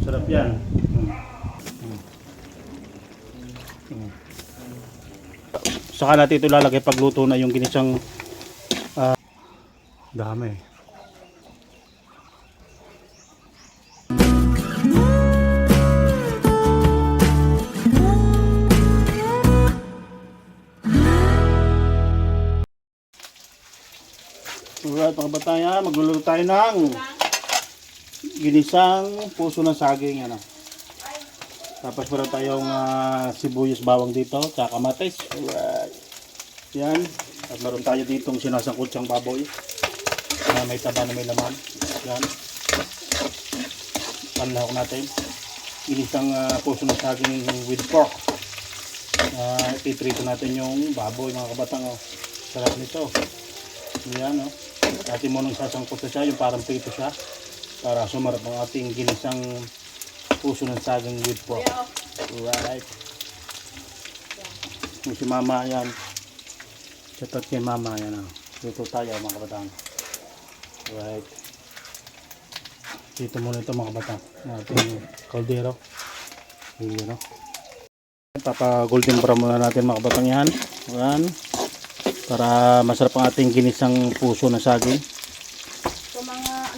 Sarap yan. Saka natin ito lalagay pagluto na yung ginisang dami. Alright mga bataya, magluluto tayo ng ginisang puso ng saging. Ano. Tapos meron tayong sibuyas bawang dito, tsaka kamatis. Alright. Yan. At meron tayo ditong sinasangkot siyang baboy. May taba na may laman. Yan. Panlahok natin. Ginisang puso ng saging with pork. Titrito natin yung baboy mga kabatang. Oh. Sarap nito. Yan. Oh. Dati mo nang sasangkot na siya, yung parang prito siya. Para sumarap ang ating ginisang puso ng saging with pork. Alright. Yung si mama yan. Shout kay mama yan. Dito tayo mga kabatang. Alright. Dito muna ito mga kabatang. Ating kaldero. Ayan o. Papa golden brown muna natin mga kabatang yan. Ayan. Para masarap ang ating ginisang puso ng saging.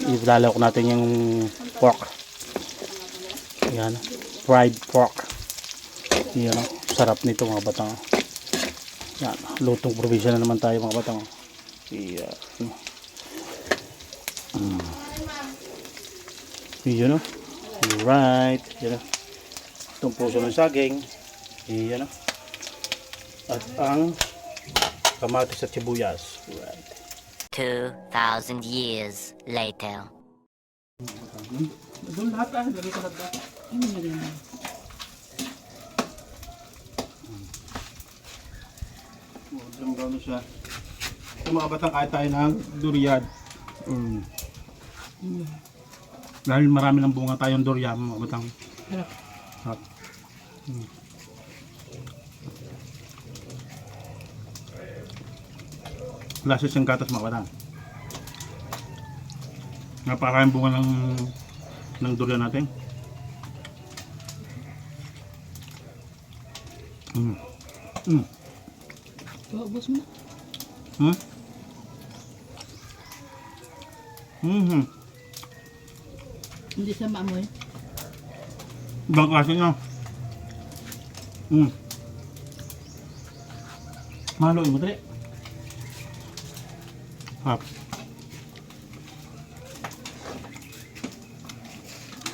Ilalawak natin yung pork. Ayan. Fried pork. Ayan o. Sarap nito mga batang. Yan. Lutong probinsya na naman tayo mga batang. Ayan. Ayan o. Alright. Ayan o. Itong puso ng saging. Ayan o. At ang kamatis at sibuyas. Right. 2,000 years later. Doon lahat lagay ko lahat. Ano na rin? Diyan gano'n siya. Yung mga batang kahit tayo ng durian. Dahil marami ng bunga tayong durian mga batang. Harap. Lasa siyang gatas mga batang. Napakaraming bunga ng durian natin. Ubus mo. Hindi sa maamoy. Ibang klase niya. Mahaluin mo dali. Hap.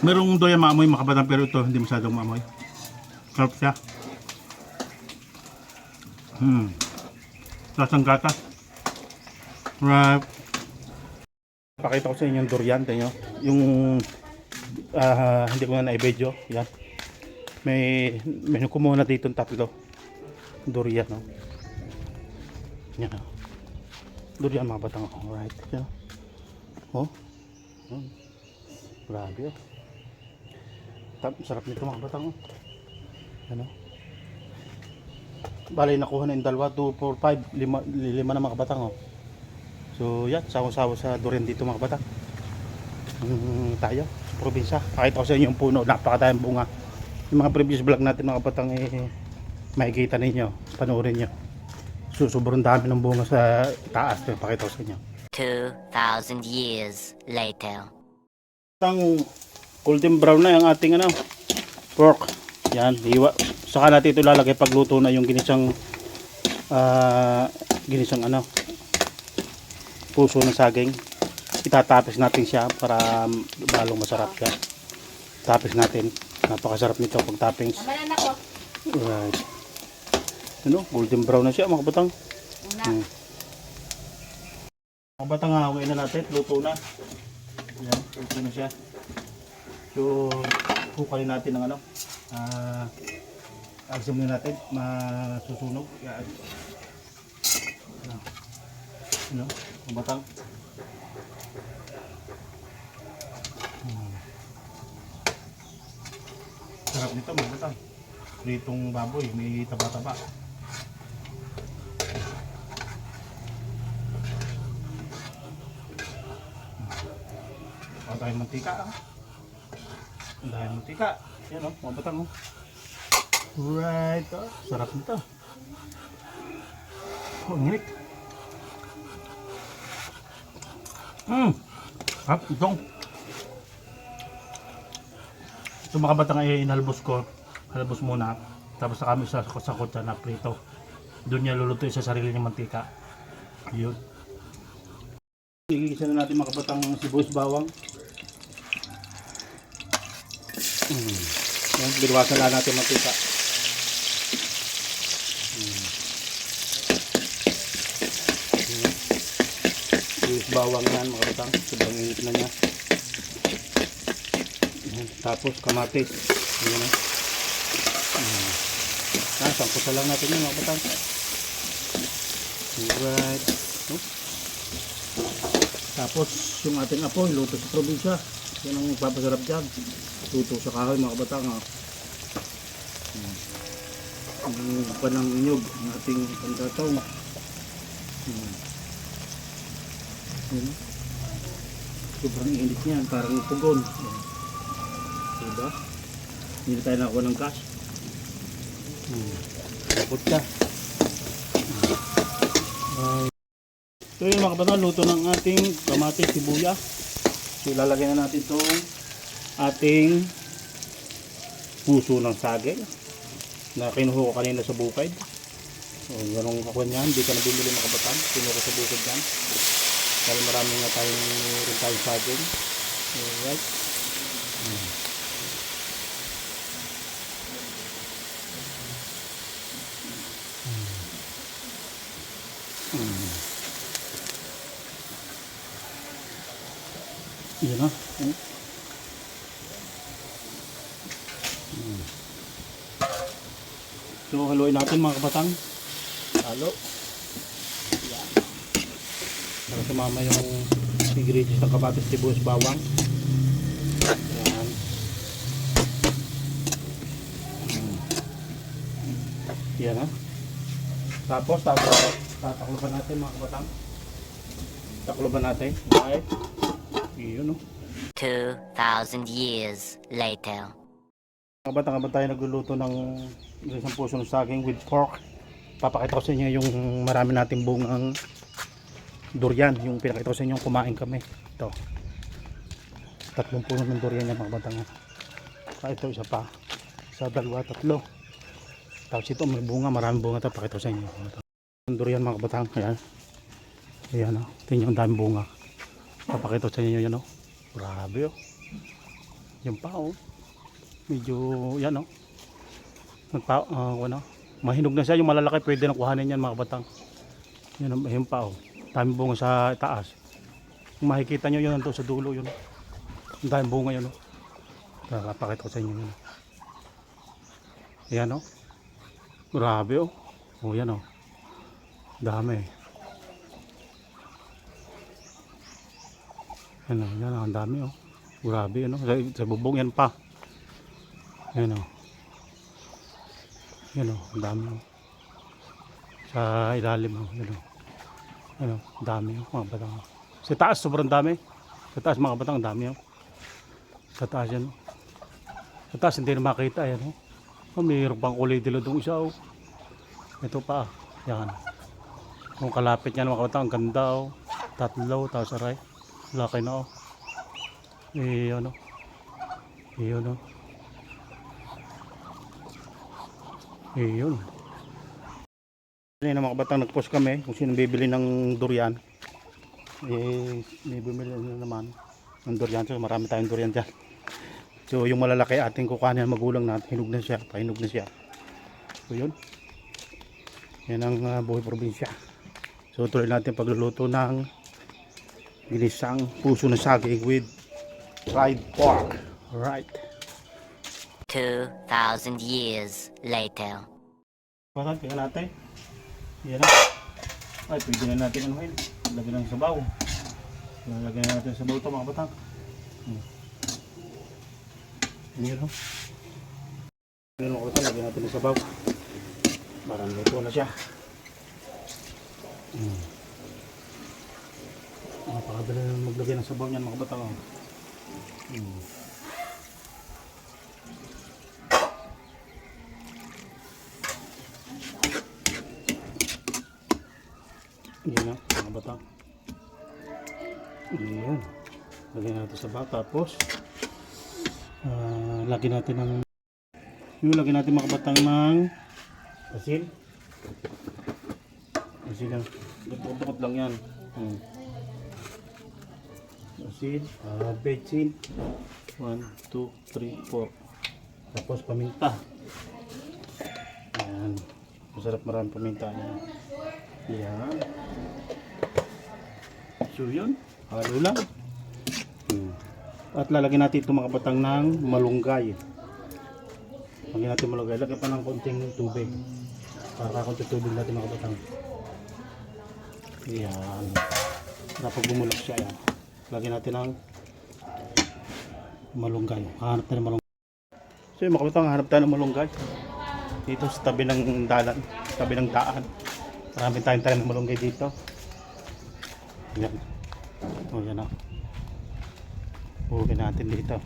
Merong doya maamoy makabatang pero ito hindi masyadong maamoy. Sarap siya. Lasang gatas. Right. Pakita ko sa inyo yung durian. Tingnan nyo. Yung hindi ko na i-video. Yan. May kumuha na dito ng tatlo. Durian. No? Yan. No? Durian mga batang. Alright. Yan. Oh. Grabe. Sarap nito mga batang. Ano? Bali nakuha na yung dalawa, 2, 4, 5, 5 na mga batang. Oh. So yan, sawa-sawa sa durian dito mga batang. Tayo, sa probinsya. Pakita ko sa inyo yung puno, napakadaming bunga. Yung mga previous vlog natin mga batang makikita ninyo, panoorin nyo. So sobrang dami ng bunga sa taas. Pakita ko sa inyo. 2,000 years later. Ang golden brown na yung ating pork. Yan, hiwa. Saka natin ito lalagay pagluto na yung ginisang puso ng saging. Itatapis natin siya para balong masarap siya. Tapis natin. Napakasarap nito pag toppings. Right. Ano, golden brown na siya mga batang. Mga batang hawin na natin, luto na. Yan, luto na siya. So, hukalin natin ng agsim na natin, masusunog. Yan. Ano, mga batang. Sarap nito mga batang. Pritong baboy, may taba-taba. Tayong mantika. Ang dahil ng tika. Yan o, mga batang o. Right, oh. Sarap nito. Oh, nginik. Sarap itong. Ito mga batang ay inalbos ko. Halbos muna. Tapos na kami sa kutsa na prito. Doon niya lulutuin sa sarili niya mantika. Yun. Igigisa na natin mga batang sibuyas bawang. Yan, binawasan lang natin mantika. Sibuyas bawang yan mga batang. Sobrang init na niya. Yan. Tapos kamatis. Yan na. Sangkusa lang natin yun mga batang. Alright. Tapos yung ating apoy, luto sa probinsya. Yan ang magpapasarap dyan. Luto sa kahoy mga batang. Ang panang inyog, ang ating pangkataw. Sobrang init niyan, parang pugon. Diba? Hindi tayo nakakuha ng cash. Kapot ka. So yun mga kapatid, luto ng ating kamatis sibuyas. So ilalagay na natin itong ating puso ng saging na kinuha ko kanina sa bukid. So ganun kakuha niyan, hindi ka nabibili mga kapatid, kinuha ko sa bukid yan. Dahil marami nga tayong saging. Alright. Yan na. So haluin natin mga kabatang. Halo. Yan. Para sumama yung ingredients ng kamatis, sibuyas, bawang. Yan. Yan na. Tapos tatakloban natin mga kabatang. Takloban natin. Right. Yun, no? 2,000 years later. Mga batang habang tayo nagluluto ng isang puso ng saging with pork, papakita ko sa inyo yung marami nating bungang durian. Yung pinakita ko sa inyo yung kumain kami. Ito 3 puno ng durian yan mga batang. Ito isa pa, isa, dalawa, 3. Tapos ito may bunga, maraming bunga. Ito pakita ko sa inyo yung durian mga batang. Ayan, ayan o, tingnan yung daming bunga. Papakita ko sa inyo yan o. Grabe o. Yan pa o. Medyo yan o. Mahinog na siya. Yung malalaki pwede na kuhanin yan mga batang. Yan o, yan pa o. Daming bunga sa taas. Kung makikita nyo yun nandun sa dulo yun. Ang daming bunga yun o. Papakita ko sa inyo yun. Yan o. Grabe o. O yan o. Dami. Yan o, yan o, ang dami o. Grabe ano, sa bubong yan pa. Yan o. Yan o, ang dami o. Sa ilalim o, yan o. Yan o, ang dami o, mga batang o. Sa taas, sobrang dami. Sa taas mga batang, ang dami o. Sa taas yan o. Sa taas, hindi na makita yan o. Oh, mayroon pang kulay dilo doon isa o. Ito pa, yan. Kung kalapit yan mga batang, ang ganda o. 3, tapos aray. Laki na o. Iyon o. Iyon o. Iyon. Ngayon na mga batang nagpost kami kung sino bibili ng durian. May bumili na naman ng durian. So marami tayong durian dyan. So yung malalaki ating kukanin magulang natin. Hinog na siya. Pahinog na siya. So yun. Yan ang buhay probinsya. So tuloy natin pagluluto ng ginisang puso ng saging with fried pork. Alright. 2,000 years later. Parang tingnan natin. Yan na. Ay, pwede na natin anuhin. Lagyan ng sabaw. Lagyan na natin sabaw ito mga batang. Yan o. Yan o, lagyan natin ng sabaw. Parang luto na siya. Napakadali na maglagay ng sabaw niyan mga batang. Lagyan natin sa bag. Tapos, lagyan natin ng lagyan natin mga kabatang ng asin. Asin lang. Dukot lang yan. Asin. Bechin. 1, 2, 3, 4. Tapos paminta. Ayan. Masarap maraming paminta. Ayan. So yun. Halo lang. At lalagyan natin itong mga batang ng malunggay. Lagyan natin malunggay. Lagyan pa ng konting tubig. Para konting tubig natin mga batang. Ayan. Para pag bumulok siya. Ayan. Lagyan natin ng malunggay. Hahanap tayo ng malunggay. So yung mga batang, hahanap tayo ng malunggay. Dito sa tabi ng dalan. Tabi ng daan. Marami tayong tayo ng malunggay dito. Ayan. O yan o. Huwagin natin dito.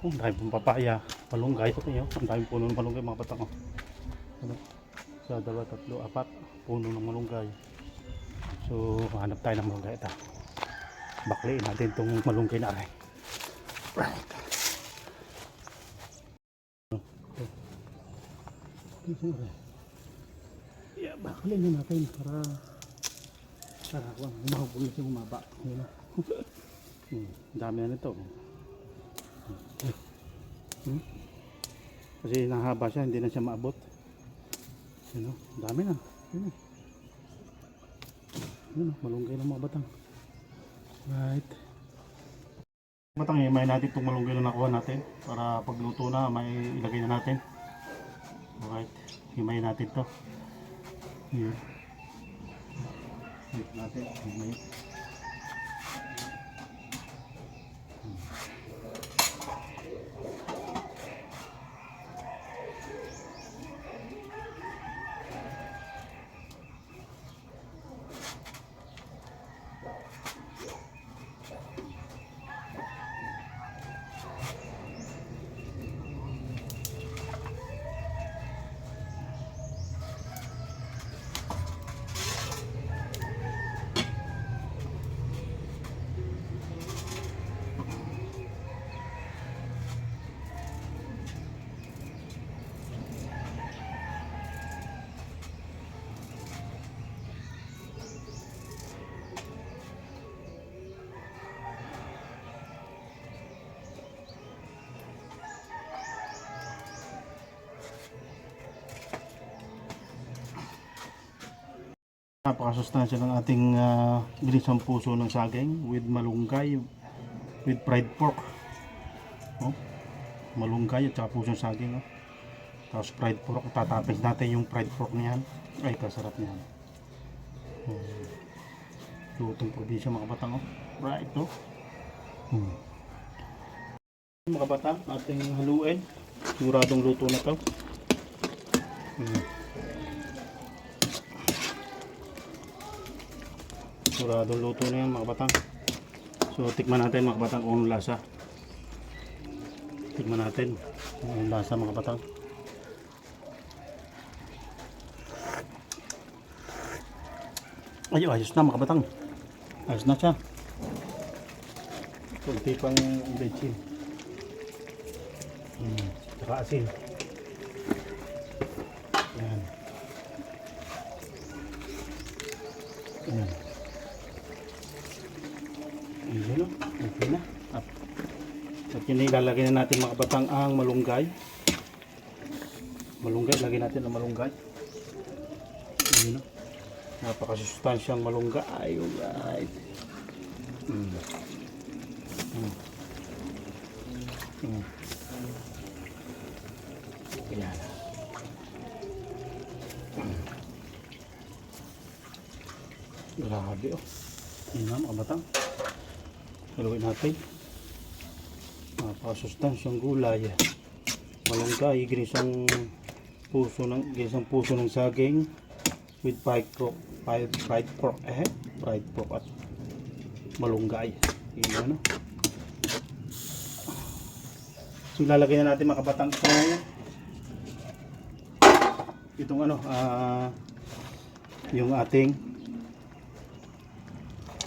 Ang dami pong papaya. Malunggay. Okay, ang dami puno ng malunggay mga batang. Ano? Sa 2, 3, 4 puno ng malunggay. So hanap tayo ng malunggay. Ito. Bakliin natin itong malunggay na aray. Right. Yeah, bakliin na natin para umahubog na siya humaba. Ayan o. Dami na nito. Kasi nahaba siya, hindi na siya maabot. Ano, dami na. Ano, malunggay ng mga batang. Right. Batang, may natin itong malunggay na nakuha natin para pagluto na, may ilagay na natin. Alright, himayin natin to. Here. Himay natin, himay. Napakasustansya ng ating ginisang puso ng saging with malunggay, with fried pork. Oh, malunggay at saka puso ng saging. Oh. Tapos fried pork, tatapis natin yung fried pork niyan. Ay, kasarap niyan. Lutong probinsya mga batang. Oh. Right, oh. Mga batang, ating haluin. Siguradong luto na to. Siguradong luto na yan mga batang. So tikman natin mga batang kung anong lasa. Tikman natin kung anong lasa mga batang. Ay, ayos na mga batang. Ayos na siya. Kunti pang bechin. Saka asin. Yan. Yan. Ayan o. Okay na. At yun ilalagay na natin mga batang ang malunggay. Malunggay. Lagay natin ang malunggay. Ayan o. Napakasustansyang malunggay. Alright. Ayan. Grabe oh. Ayan na mga batang. Haluin natin. Napakasustansyang gulay. Malunggay. Ginisang puso ng saging with fried pork. Fried pork at malunggay. Ayan, ano? So ilalagay na natin mga kabatang itong ano, yung ating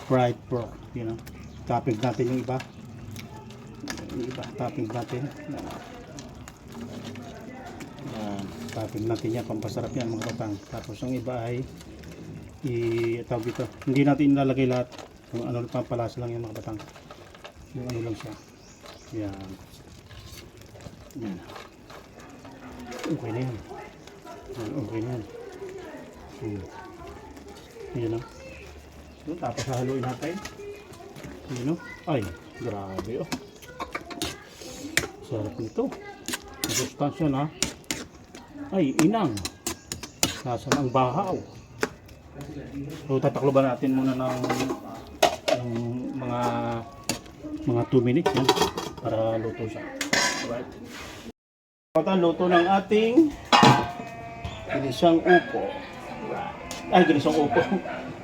fried pork, you know. Topping natin yung iba. Yung iba, topping natin. Topping natin yan, pampasarap yan mga kapatang. Tapos yung iba ay tawag ito. Hindi natin ilalagay lahat. Yung ano, pampalasa lang yung mga kapatang. Yung ano lang siya. Yan. Yan. Okay na yan. Okay na yan. Yan o. So, tapos hahaluin natin. Yan o. Ay, grabe o. Sarap nito. Ang sustansya na. Ay, inang. Nasaan ang bahaw? So, tatakloban natin muna ng mga 2 minutes yan, para luto siya. Alright. Ito luto ng ating ginisang upo. Ay, ginisang upo.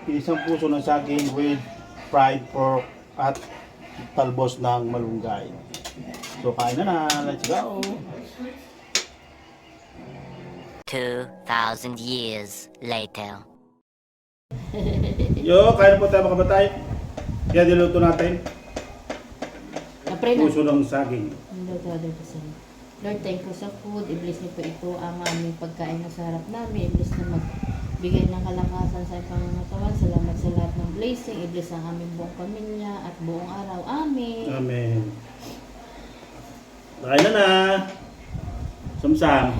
Ginisang puso ng saging with fried pork at talbos ng malunggay. So, kain na. Let's go! 2,000 years later. Yo, kain na po tayo mga kabatay. Yan, niluto natin. Napre na. Puso ng saging. Lord, thank you sa food. I-bless niyo po ito ang aming pagkain na sa harap namin. I-bless na magbigay ng kalakasan sa pangangatawan. Salamat sa lahat ng blessing. I-bless ang aming buong pamilya at buong araw. Amen. Amen. Kain na na. Samsam.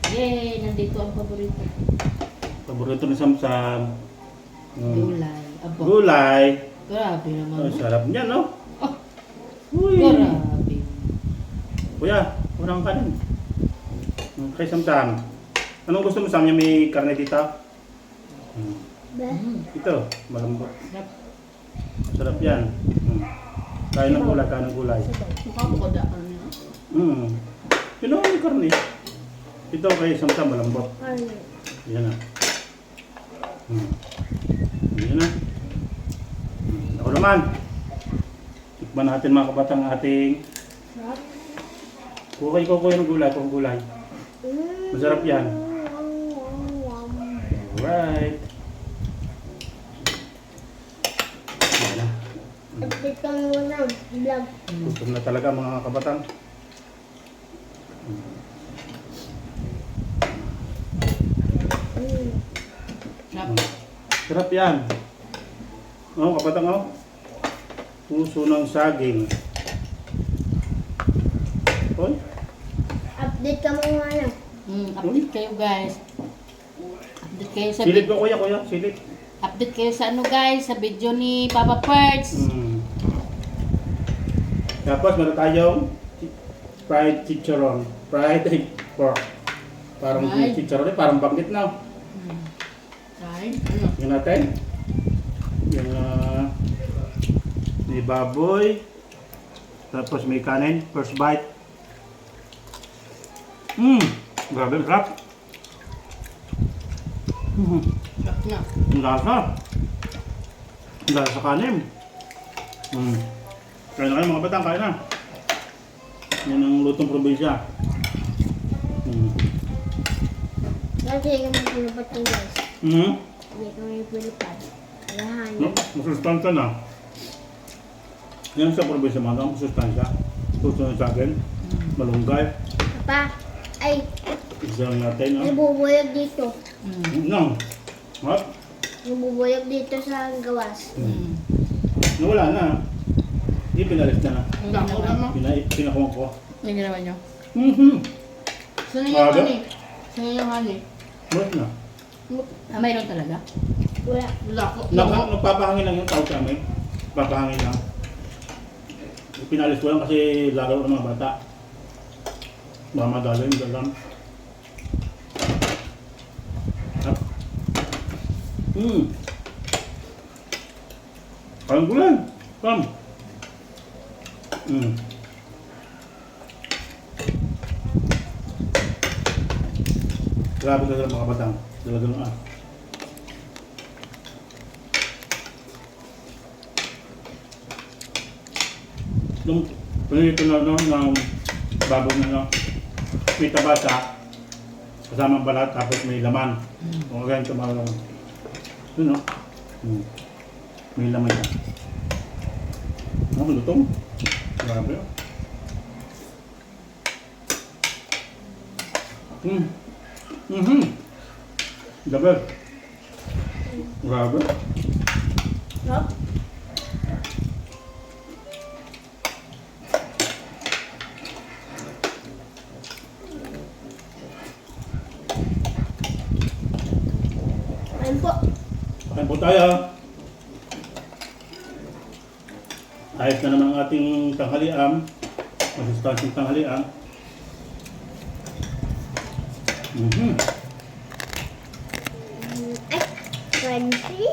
Yay! Nandito ang paborito. Paborito ni Samsam. Gulay. Aba. Gulay. Grabe Oh, naman. sarap niya, no? Oh, Uy. grabe. Kuya, walang kanin. Kay Samsam. Anong gusto mo, Sam? Yung may karne dito? Ito, malambot. Sarap. Sarap yan. Kain ng gulay, kain ng gulay. Mukha mo ko daan niya. Yun ang may karne. Ito kay Samsam, malambot. Yan na. Yan na. Ako naman. Tikman natin mga kabatang ating kukay ng gulay, kung gulay. Masarap yan. Alright. Yan na. Update ka muna, vlog. Gutom na talaga mga kabatang. Sarap. Sarap yan. Oh, kapatang oh. Puso ng saging. Hoy. Update ka muna na. Update kayo guys. Update kayo sa Silip ko kuya, silip. Update kayo sa ano guys, sa video ni Papa Perts. Tapos meron tayong fried chicharon. Fried pork. Parang Ay. chicharon parang banggit na. Kain. Ano? Tingnan natin. Yung may baboy. Tapos may kanin. First bite. Grabe, sarap. Sarap na. Ang lasa. Ang lasa sa kanin. Kain na kayo mga batang, kain na. Yan ang lutong probinsya. Kasi ka mga pinapating guys. Hindi ka mga pinapat. Alahan. No, masustansya na. Yan sa probinsya mga batang, masustansya. Puso sa akin. Malunggay. Papa, ay, Isang natin, may bubuyog dito. No. What? May bubuyog dito sa gawas. Nawala na. Hindi pinalis na na. Ang dako naman. Pinakuha ko. Yung ginawa nyo. Saan yung Aga? honey? Saan yung honey? What na? Mayroon talaga? Wala. Lako. Nagpapahangin lang yung tao sa amin. Papahangin lang. Pinalis ko lang kasi laro ng mga bata. Baka madaling dalam. Parang gulay. Pam. Grabe talaga mga batang. Talagang Nung pinito na ng baboy na no, may tabasa, kasamang balat, tapos may laman. Kung ganyan ito mga laman. Yun no? May laman yan. Ano, lutong? Grabe. Gabi. Grabe. No? Ayun po. Kain po tayo. Ayos na naman ang ating tanghalian. Masustansing tanghalian. Ay, crunchy.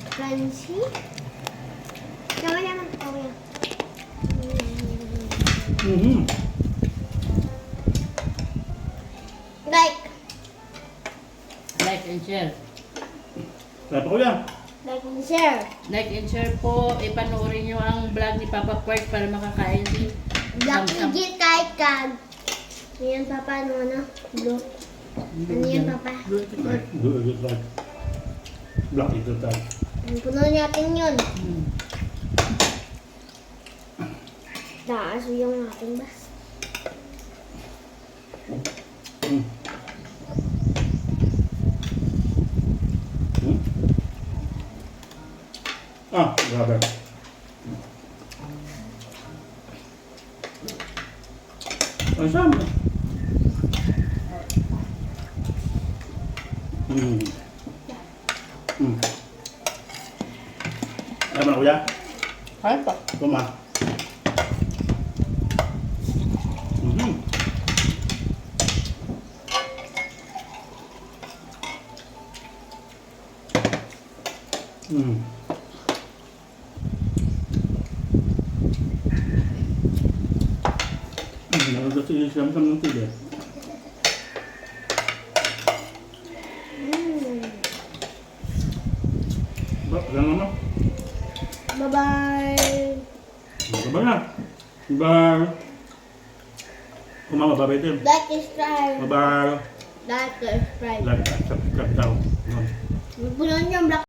Crunchy. Kaya naman ako yan. Like. Like and share. Kaya pa ko yan. Like and share. Like and share po. Ipanoorin nyo ang vlog ni Papa Quark para makakain si Black Sam-sam. legit kahit kag. Ano yan, Papa? Ano? Blue. Ano yan, Papa? Blue to Quark. Do a good like. Black little tag. Puno natin yun. Hmm. Taas yung ating bas. Ah, grabe. Ay, saan? Alam mo na, kuya? Kain pa. Tuma. Meron kasi siyam-siyam ng tili. Ba, alam mo? Bye-bye. Bye na. Bye. Kumama, bye din. Like and subscribe. Bye-bye. Like and subscribe. Like, subscribe daw. Puno yung black